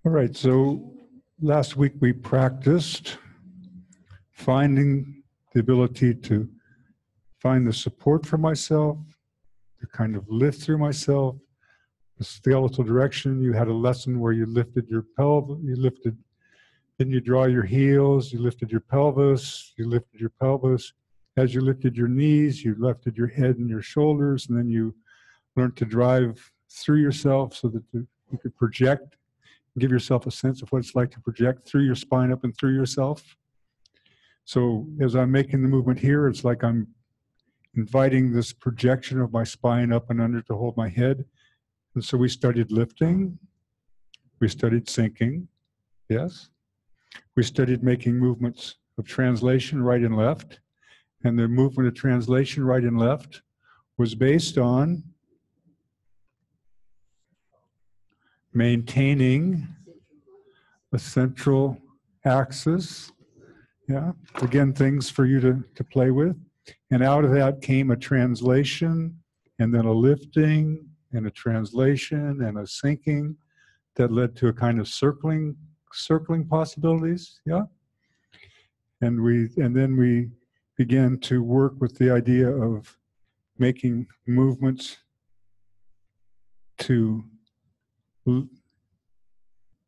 All right, so last week we practiced finding the ability to find the support for myself, to kind of lift through myself, the skeletal direction. You had a lesson where you lifted your pelvis, then you draw your heels, you lifted your pelvis, As you lifted your knees, you lifted your head and your shoulders, and then you learned to drive through yourself so that you could project, give yourself a sense of what it's like to project through your spine up and through yourself. So as I'm making the movement here, it's like I'm inviting this projection of my spine up and under to hold my head. And so we studied lifting, we studied sinking, yes? We studied making movements of translation right and left. And the movement of translation right and left was based on maintaining a central axis. Yeah, again, things for you to play with. And out of that came a translation, and then a lifting, and a translation, and a sinking that led to a kind of circling possibilities. Yeah. And then we began to work with the idea of making movements to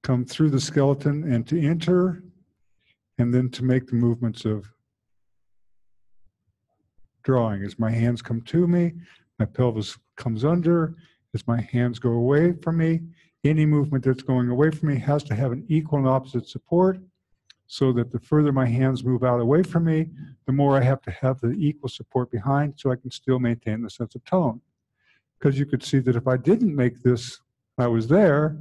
come through the skeleton and to enter, and then to make the movements of drawing. As my hands come to me, my pelvis comes under. As my hands go away from me, any movement that's going away from me has to have an equal and opposite support, so that the further my hands move out away from me, the more I have to have the equal support behind so I can still maintain the sense of tone. Because you could see that if I didn't make this, I was there,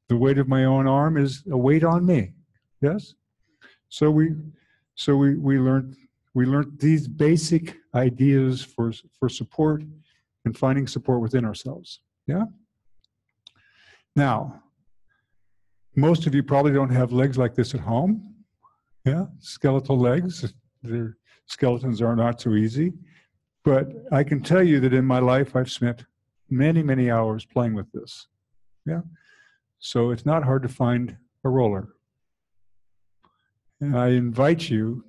the weight of my own arm is a weight on me. Yes? So we learned these basic ideas for support and finding support within ourselves. Yeah? Now, most of you probably don't have legs like this at home. Yeah? Skeletal legs. Their skeletons are not so easy. But I can tell you that in my life I've spent many, many hours playing with this. Yeah? So it's not hard to find a roller. And I invite you,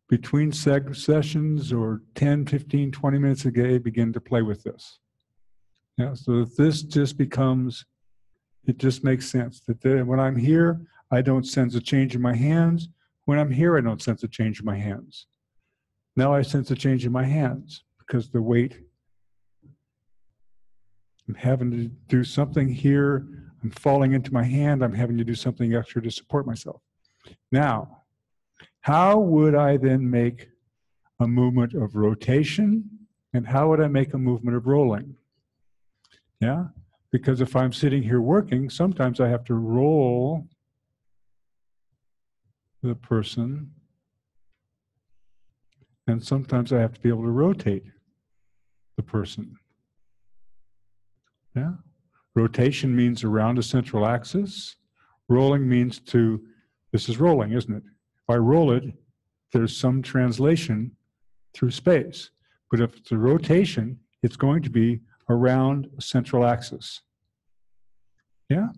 between sessions or 10, 15, 20 minutes a day, begin to play with this. Yeah, so that this just becomes, it just makes sense. That when I'm here, I don't sense a change in my hands. When I'm here, I don't sense a change in my hands. Now I sense a change in my hands because the weight, I'm having to do something here. I'm falling into my hand. I'm having to do something extra to support myself. Now, how would I then make a movement of rotation? And how would I make a movement of rolling? Yeah? Because if I'm sitting here working, sometimes I have to roll the person, and sometimes I have to be able to rotate the person. Yeah? Rotation means around a central axis. Rolling means this is rolling, isn't it? If I roll it, there's some translation through space. But if it's a rotation, it's going to be around a central axis. Yeah?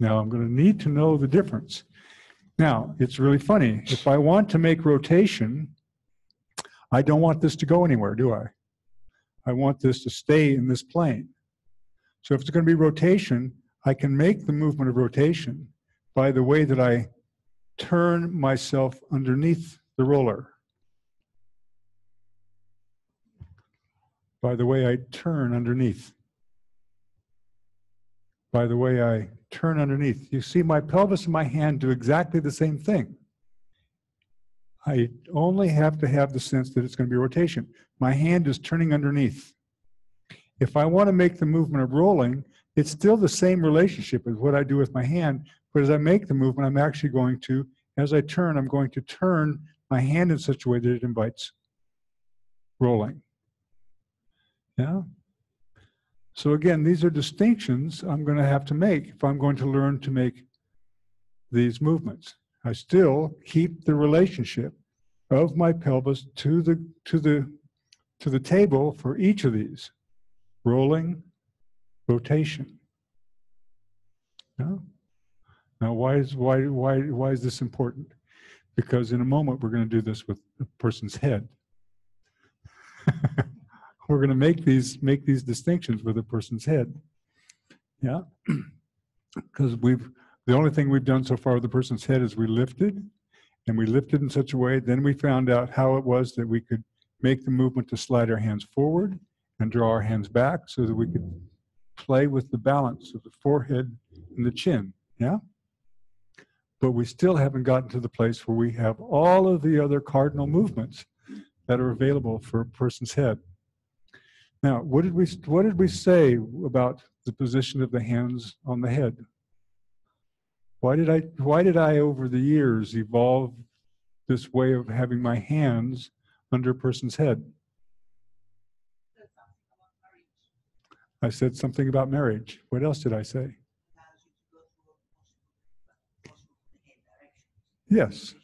Now I'm going to need to know the difference. Now, it's really funny. If I want to make rotation, I don't want this to go anywhere, do I? I want this to stay in this plane. So if it's going to be rotation, I can make the movement of rotation by the way that I turn myself underneath the roller. By the way I turn underneath. By the way I turn underneath. You see my pelvis and my hand do exactly the same thing. I only have to have the sense that it's going to be rotation. My hand is turning underneath. If I want to make the movement of rolling, it's still the same relationship as what I do with my hand, but as I make the movement, I'm actually going to, as I turn, I'm going to turn my hand in such a way that it invites rolling. Yeah? So again, these are distinctions I'm going to have to make if I'm going to learn to make these movements. I still keep the relationship of my pelvis to the table for each of these. Rolling, rotation. Yeah? Now, why is this important? Because in a moment we're going to do this with a person's head. We're going to make these distinctions with a person's head. Yeah, because the only thing we've done so far with the person's head is we lifted, and we lifted in such a way. Then we found out how it was that we could make the movement to slide our hands forward and draw our hands back, so that we could play with the balance of the forehead and the chin. Yeah. But we still haven't gotten to the place where we have all of the other cardinal movements that are available for a person's head. Now, what did we say about the position of the hands on the head? Why did I over the years evolve this way of having my hands under a person's head? I said something about marriage. What else did I say? Yes.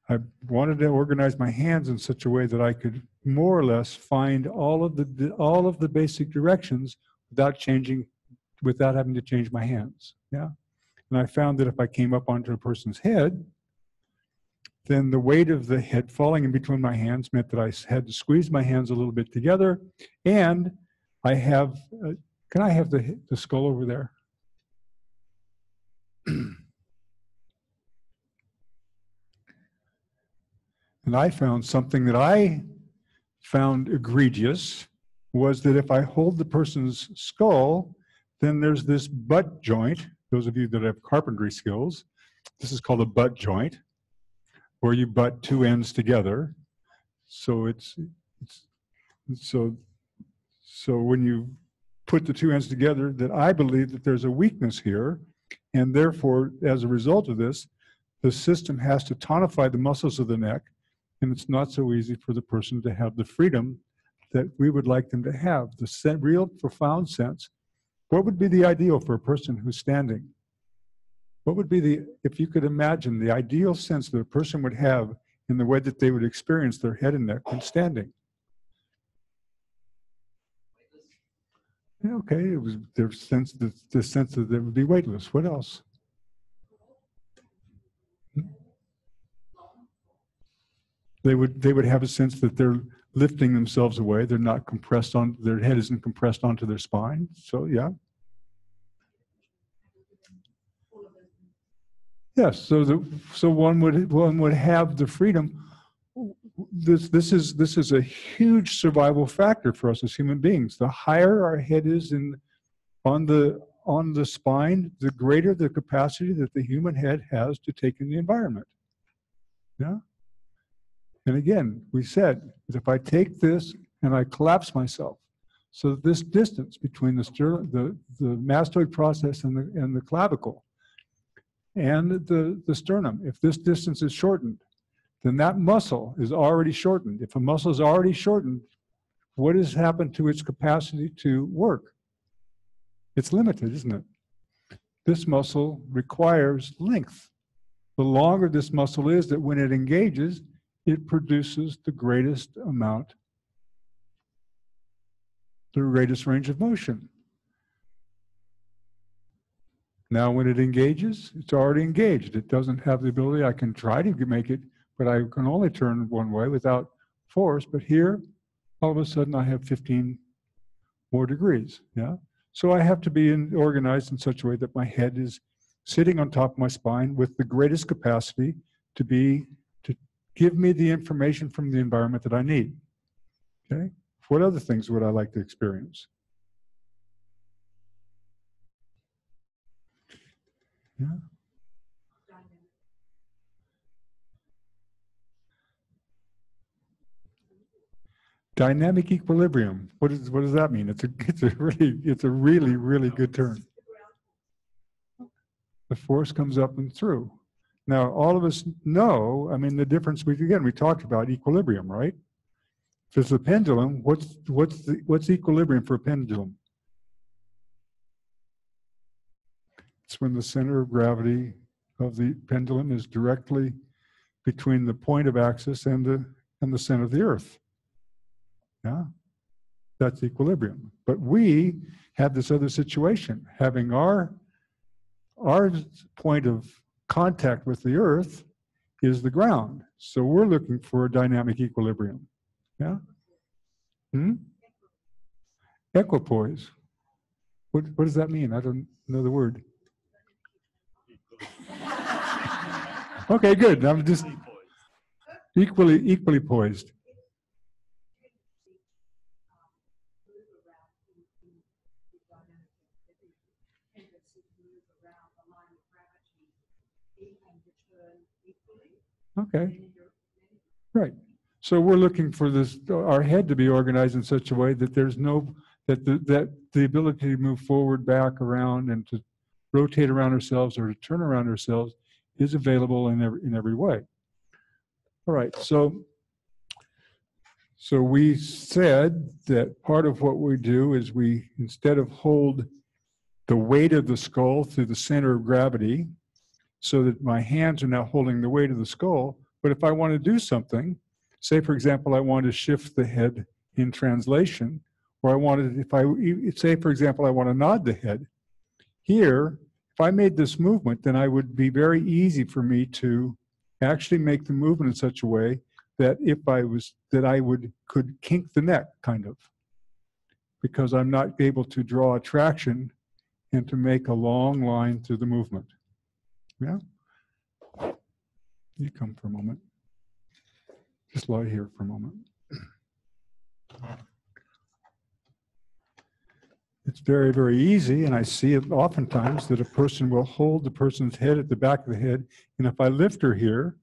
I wanted to organize my hands in such a way that I could more or less find all of the basic directions without having to change my hands. Yeah. And I found that if I came up onto a person's head, then the weight of the head falling in between my hands meant that I had to squeeze my hands a little bit together. And I have, can I have the skull over there? And I found something that I found egregious was that if I hold the person's skull, then there's this butt joint. Those of you that have carpentry skills, this is called a butt joint, where you butt two ends together. So so when you put the two ends together, that I believe that there's a weakness here, and therefore, as a result of this, the system has to tonify the muscles of the neck, and it's not so easy for the person to have the freedom that we would like them to have, the real profound sense. What would be the ideal for a person who's standing? What would be if you could imagine the ideal sense that a person would have in the way that they would experience their head and neck when standing? Yeah, okay, it was their sense, the sense that they would be weightless. What else? They would have a sense that they're lifting themselves away. They're not compressed on, their head isn't compressed onto their spine. So yeah. Yes, so one would have the freedom. This is a huge survival factor for us as human beings. The higher our head is on the spine, the greater the capacity that the human head has to take in the environment. Yeah. And again, we said that if I take this and I collapse myself, so that this distance between the mastoid process and the clavicle and the sternum, if this distance is shortened, then that muscle is already shortened. If a muscle is already shortened, what has happened to its capacity to work? It's limited, isn't it? This muscle requires length. The longer this muscle is, that when it engages, it produces the greatest amount, the greatest range of motion. Now, when it engages, it's already engaged. It doesn't have the ability. I can try to make it, but I can only turn one way without force. But here, all of a sudden, I have 15 more degrees. Yeah. So I have to be organized in such a way that my head is sitting on top of my spine with the greatest capacity to give me the information from the environment that I need. Okay. What other things would I like to experience? Yeah. Dynamic equilibrium. What does that mean? It's a really good term. The force comes up and through. Now, all of us know, I mean, the difference, we talked about equilibrium, right? If it's a pendulum, what's equilibrium for a pendulum? It's when the center of gravity of the pendulum is directly between the point of axis and the center of the earth. Yeah, that's equilibrium. But we have this other situation, having our point of contact with the earth is the ground. So we're looking for a dynamic equilibrium. Yeah? Equipoise. What does that mean? I don't know the word. Okay, good. I'm just equally poised. Okay. Right. So we're looking for this, our head to be organized in such a way that there's no, that the ability to move forward, back, around, and to rotate around ourselves or to turn around ourselves is available in every way. All right. So we said that part of what we do is we, instead of hold the weight of the skull through the center of gravity, so that my hands are now holding the weight of the skull. But if I want to do something, say, for example, I want to shift the head in translation, or I wanted, say, for example, I want to nod the head. Here, if I made this movement, then it would be very easy for me to actually make the movement in such a way that could kink the neck, kind of, because I'm not able to draw a traction and to make a long line through the movement. Yeah? You come for a moment. Just lie here for a moment. It's very, very easy, and I see it oftentimes that a person will hold the person's head at the back of the head, and if I lift her here,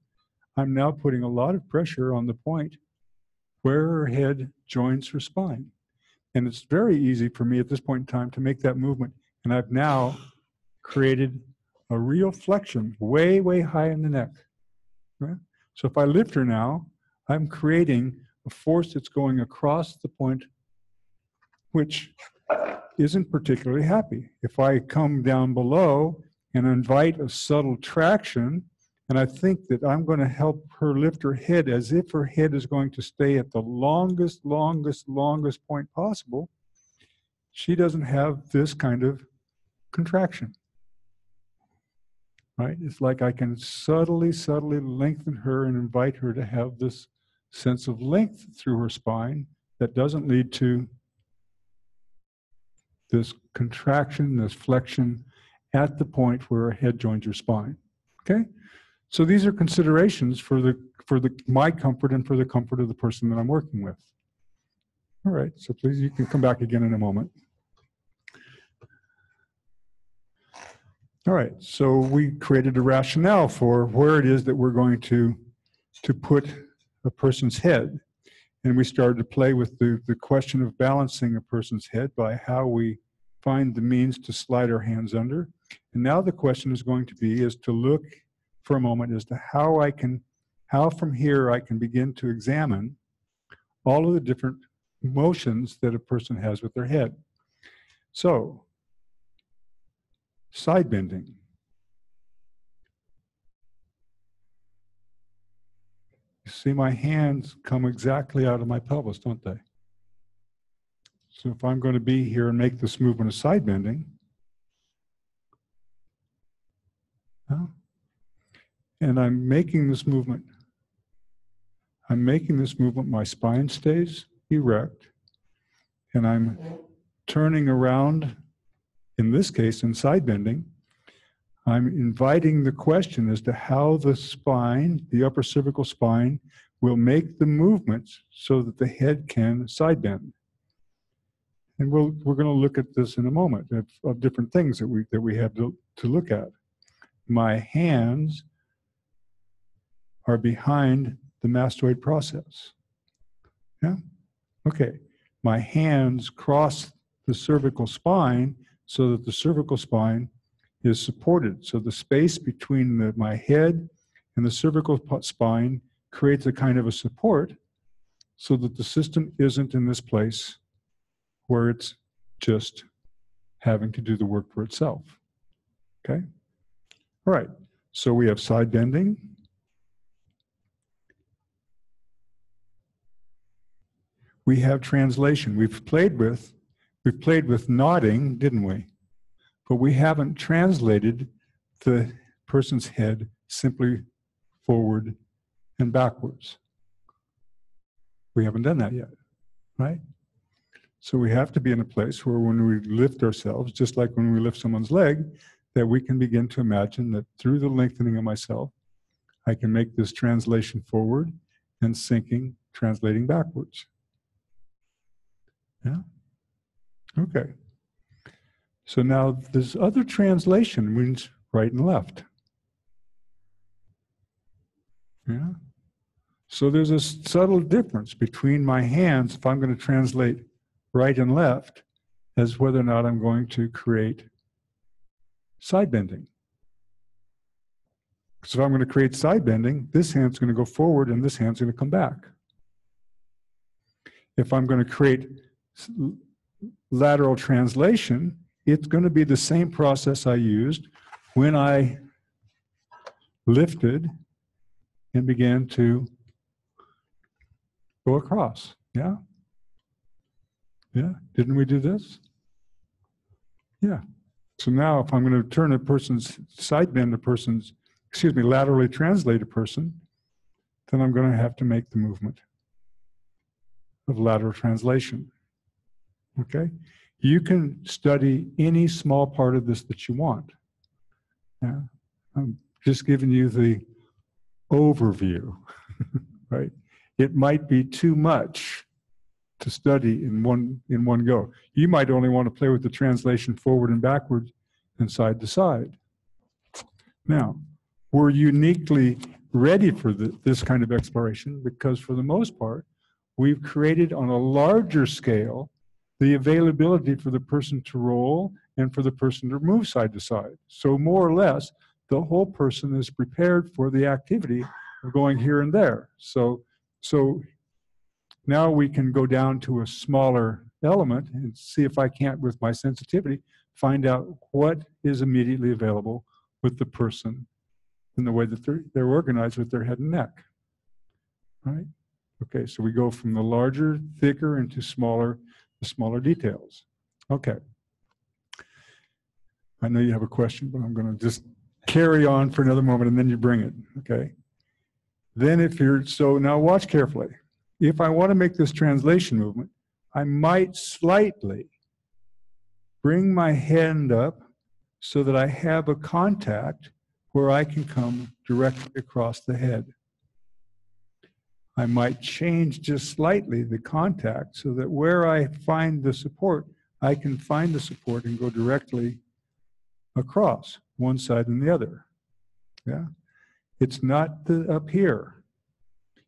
I'm now putting a lot of pressure on the point where her head joins her spine. And it's very easy for me at this point in time to make that movement, and I've now created a real flexion way, way high in the neck. Right? So if I lift her now, I'm creating a force that's going across the point, which isn't particularly happy. If I come down below and invite a subtle traction, and I think that I'm going to help her lift her head as if her head is going to stay at the longest point possible, she doesn't have this kind of contraction. Right? It's like I can subtly lengthen her and invite her to have this sense of length through her spine that doesn't lead to this contraction, this flexion at the point where her head joins her spine. Okay? So these are considerations for my comfort and for the comfort of the person that I'm working with. All right, so please, you can come back again in a moment. All right, so we created a rationale for where it is that we're going to put a person's head. And we started to play with the question of balancing a person's head by how we find the means to slide our hands under. And now the question is going to be is to look for a moment as to how from here I can begin to examine all of the different motions that a person has with their head. So, side bending. You see my hands come exactly out of my pelvis, don't they? So if I'm going to be here and make this movement of side bending, and I'm making this movement, my spine stays erect, and I'm turning around, in this case, in side bending, I'm inviting the question as to how the spine, the upper cervical spine, will make the movements so that the head can side bend. And we're going to look at this in a moment of different things that we have to look at. my hands are behind the mastoid process. Yeah? Okay. My hands cross the cervical spine so that the cervical spine is supported. So the space between my head and the cervical spine creates a kind of a support so that the system isn't in this place where it's just having to do the work for itself. Okay? All right. So we have side bending. We have translation. We've played with nodding, didn't we? But we haven't translated the person's head simply forward and backwards. We haven't done that yet, right? So we have to be in a place where when we lift ourselves, just like when we lift someone's leg, that we can begin to imagine that through the lengthening of myself, I can make this translation forward and sinking, translating backwards. Yeah? Okay. So now this other translation means right and left. Yeah? So there's a subtle difference between my hands, if I'm going to translate right and left, as whether or not I'm going to create side bending. So if I'm going to create side bending, this hand's going to go forward and this hand's going to come back. If I'm going to create lateral translation, it's going to be the same process I used when I lifted and began to go across. Yeah? Yeah? Didn't we do this? Yeah. So now if I'm going to turn a person's side bend a person's, laterally translate a person, then I'm going to have to make the movement of lateral translation. Okay? You can study any small part of this that you want. Yeah? I'm just giving you the overview, right? It might be too much to study in one go. You might only want to play with the translation forward and backward and side to side. Now, we're uniquely ready for this kind of exploration because for the most part, we've created on a larger scale the availability for the person to roll and for the person to move side to side. So more or less, the whole person is prepared for the activity of going here and there. So now we can go down to a smaller element and see if I can't, with my sensitivity, find out what is immediately available with the person in the way that they're organized with their head and neck, right? Okay, so we go from the larger, thicker into the smaller details. Okay. I know you have a question, but I'm going to just carry on for another moment and then you bring it, okay? Then so now watch carefully. If I want to make this translation movement, I might slightly bring my hand up so that I have a contact where I can come directly across the head. I might change just slightly the contact so that where I find the support, I can find the support and go directly across one side and the other. Yeah? It's not up here.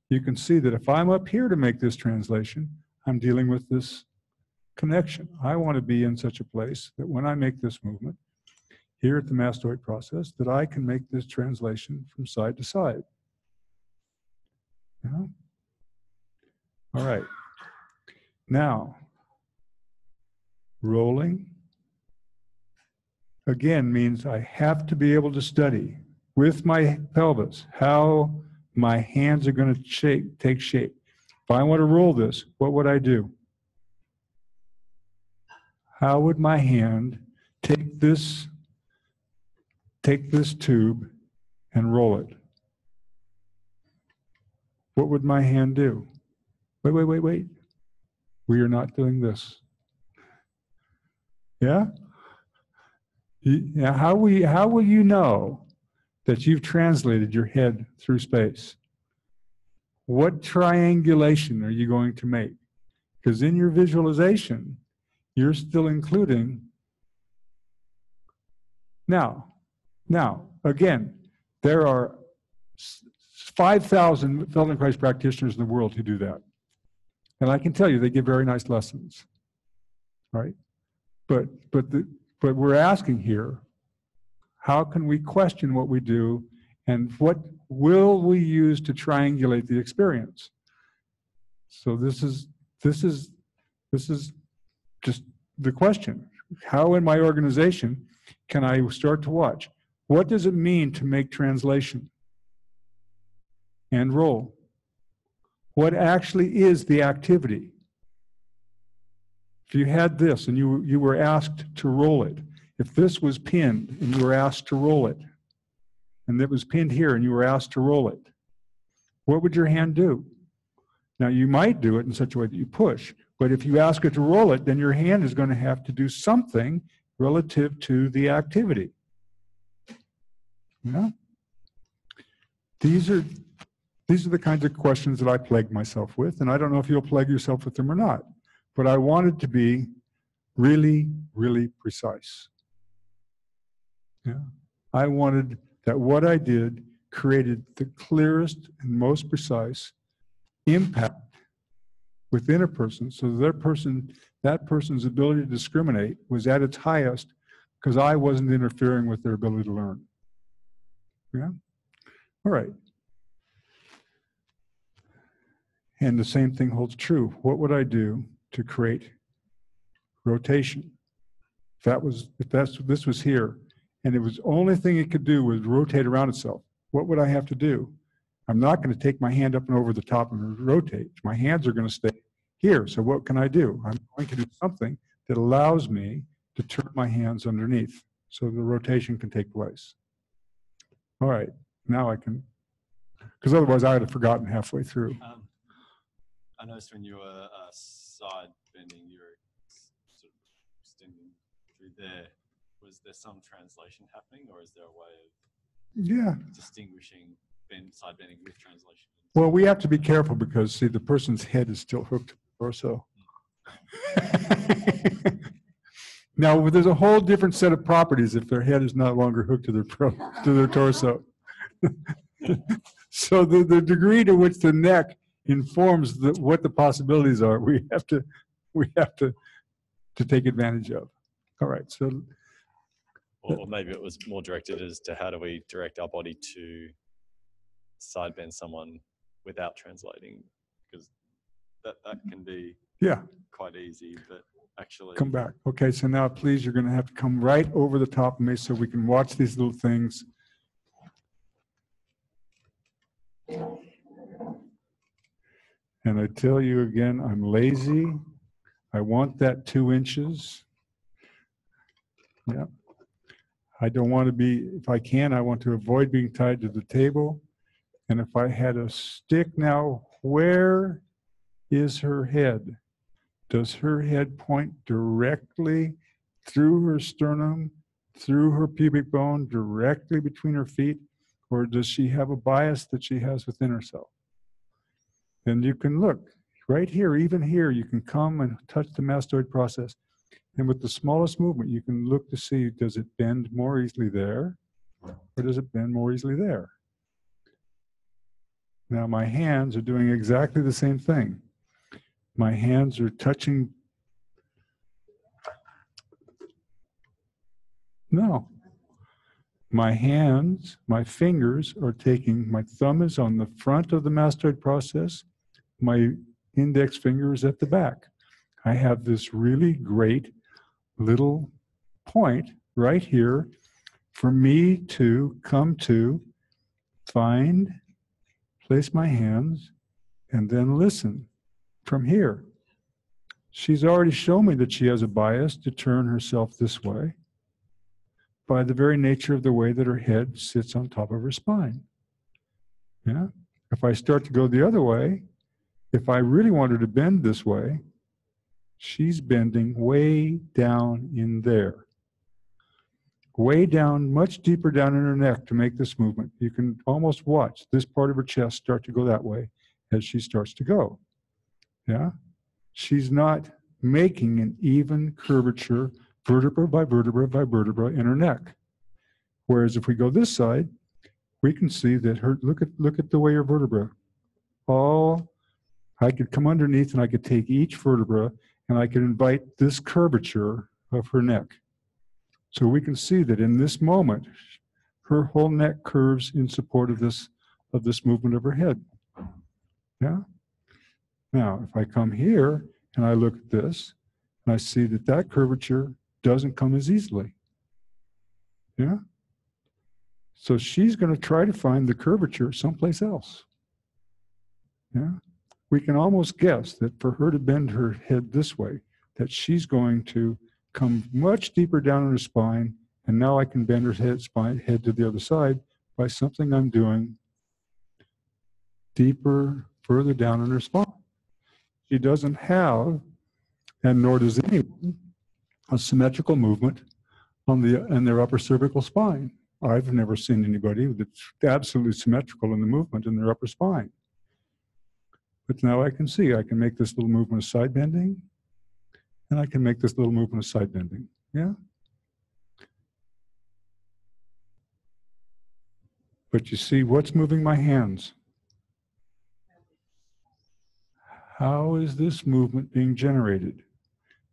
You can see that if I'm up here to make this translation, I'm dealing with this connection. I want to be in such a place that when I make this movement, here at the mastoid process, that I can make this translation from side to side. Yeah? All right. Now, rolling, again, means I have to be able to study with my pelvis how my hands are going to take shape. If I want to roll this, what would I do? How would my hand take this tube and roll it? What would my hand do? Wait. We are not doing this. Yeah? How will you know that you've translated your head through space? What triangulation are you going to make? Because in your visualization, you're still including. Now, Again, there are 5,000 Feldenkrais practitioners in the world who do that. And I can tell you, they give very nice lessons, right? But we're asking here, how can we question what we do, and what will we use to triangulate the experience? So this is just the question. How in my organization can I start to watch? What does it mean to make translation and roll? What actually is the activity? If you had this and you were asked to roll it, if this was pinned and you were asked to roll it, and it was pinned here and you were asked to roll it, what would your hand do? Now, you might do it in such a way that you push, but if you ask it to roll it, then your hand is going to have to do something relative to the activity. Yeah? These are the kinds of questions that I plague myself with, and I don't know if you'll plague yourself with them or not, but I wanted to be really, really precise. Yeah? I wanted that what I did created the clearest and most precise impact within a person, so that person's ability to discriminate was at its highest because I wasn't interfering with their ability to learn. Yeah? All right. And the same thing holds true. What would I do to create rotation? If this was here, and it was the only thing it could do was rotate around itself, what would I have to do? I'm not going to take my hand up and over the top and rotate. My hands are going to stay here. So what can I do? I'm going to do something that allows me to turn my hands underneath so the rotation can take place. All right, now I can, because otherwise I would have forgotten halfway through. I noticed when you were side bending, you were sort of extending through there. Was there some translation happening, or is there a way of distinguishing side bending with translation? Well, we have to be careful because, see, the person's head is still hooked to the torso. Now, there's a whole different set of properties if their head is no longer hooked to their torso. So the degree to which the neck informs what the possibilities are, we have to take advantage of. All right, so. Or maybe it was more directed as to how do we direct our body to side bend someone without translating, because that can be quite easy, but actually come back. Okay, so now please, you're going to have to come right over the top of me so we can watch these little things. And I tell you again, I'm lazy. I want that 2 inches. Yeah. I don't want to be, if I can, I want to avoid being tied to the table. And if I had a stick now, where is her head? Does her head point directly through her sternum, through her pubic bone, directly between her feet? Or does she have a bias that she has within herself? Then you can look right here, even here, you can come and touch the mastoid process. And with the smallest movement, you can look to see, does it bend more easily there, or does it bend more easily there? Now my hands are doing exactly the same thing. My hands are touching. No. My hands, my fingers are taking, my thumb is on the front of the mastoid process, my index finger is at the back. I have this really great little point right here for me to come to, find, place my hands, and then listen from here. She's already shown me that she has a bias to turn herself this way by the very nature of the way that her head sits on top of her spine. Yeah? If I start to go the other way, if I really want her to bend this way, she's bending way down in there. Way down, much deeper down in her neck to make this movement. You can almost watch this part of her chest start to go that way as she starts to go. Yeah? She's not making an even curvature vertebra by vertebra by vertebra in her neck. Whereas if we go this side, we can see that look at the way her vertebra, I could come underneath and I could take each vertebra and I could invite this curvature of her neck. So we can see that in this moment, her whole neck curves in support of this movement of her head. Yeah. Now, if I come here and I look at this, and I see that that curvature doesn't come as easily. Yeah. So she's going to try to find the curvature someplace else. Yeah. We can almost guess that for her to bend her head this way, that she's going to come much deeper down in her spine, and now I can bend her head to the other side by something I'm doing deeper, further down in her spine. She doesn't have, and nor does anyone, a symmetrical movement in their upper cervical spine. I've never seen anybody that's absolutely symmetrical in the movement in their upper spine. But now I can see, I can make this little movement of side bending, and I can make this little movement of side bending. Yeah? But you see, what's moving my hands? How is this movement being generated?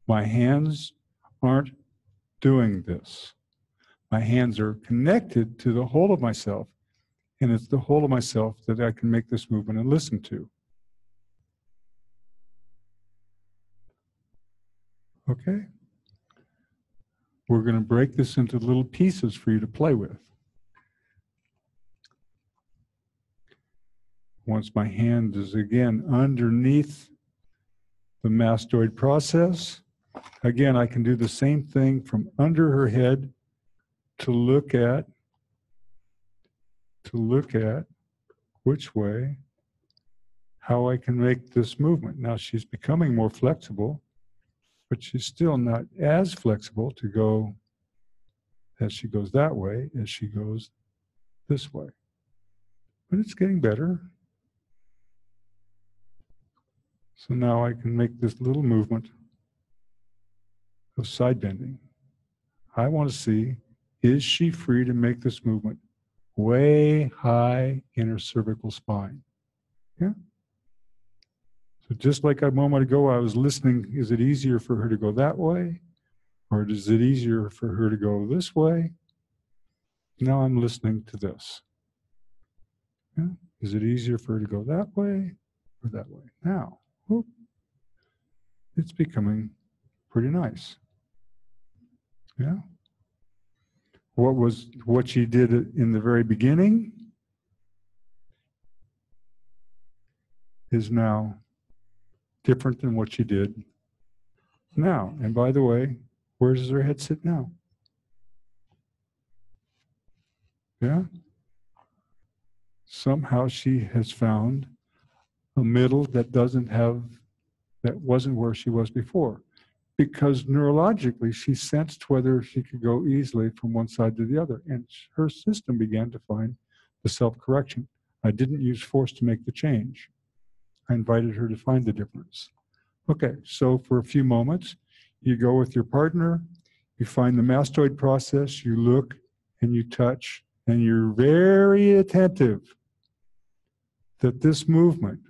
My hands aren't doing this. My hands are connected to the whole of myself, and it's the whole of myself that I can make this movement and listen to. Okay? We're going to break this into little pieces for you to play with. Once my hand is again underneath the mastoid process, again, I can do the same thing from under her head to look at which way, how I can make this movement. Now she's becoming more flexible, but she's still not as flexible to go as she goes that way as she goes this way. But it's getting better. So now I can make this little movement of side bending. I want to see, is she free to make this movement way high in her cervical spine? Yeah? So just like a moment ago, I was listening, is it easier for her to go that way? Or is it easier for her to go this way? Now I'm listening to this. Yeah? Is it easier for her to go that way or that way? Now, whoop, it's becoming pretty nice. Yeah? What she did in the very beginning is now different than what she did now. And by the way, where does her head sit now? Yeah? Somehow she has found a middle that wasn't where she was before. Because neurologically, she sensed whether she could go easily from one side to the other. And her system began to find the self-correction. I didn't use force to make the change. I invited her to find the difference. Okay, so for a few moments, you go with your partner, you find the mastoid process, you look and you touch, and you're very attentive that this movement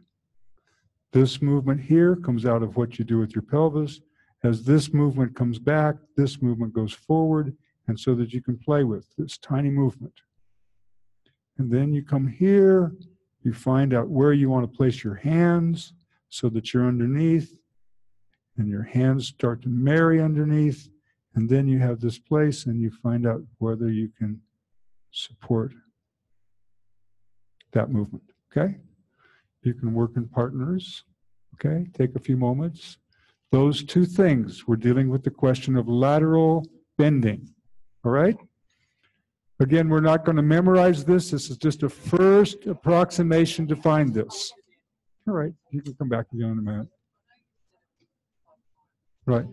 here comes out of what you do with your pelvis. As this movement comes back, this movement goes forward, and so that you can play with this tiny movement. And then you come here, you find out where you want to place your hands so that you're underneath, and your hands start to marry underneath, and then you have this place, and you find out whether you can support that movement, okay? You can work in partners, okay? Take a few moments. Those two things, we're dealing with the question of lateral bending, all right? Again, we're not going to memorize this. This is just a first approximation to find this. All right, you can come back again in a minute. Right.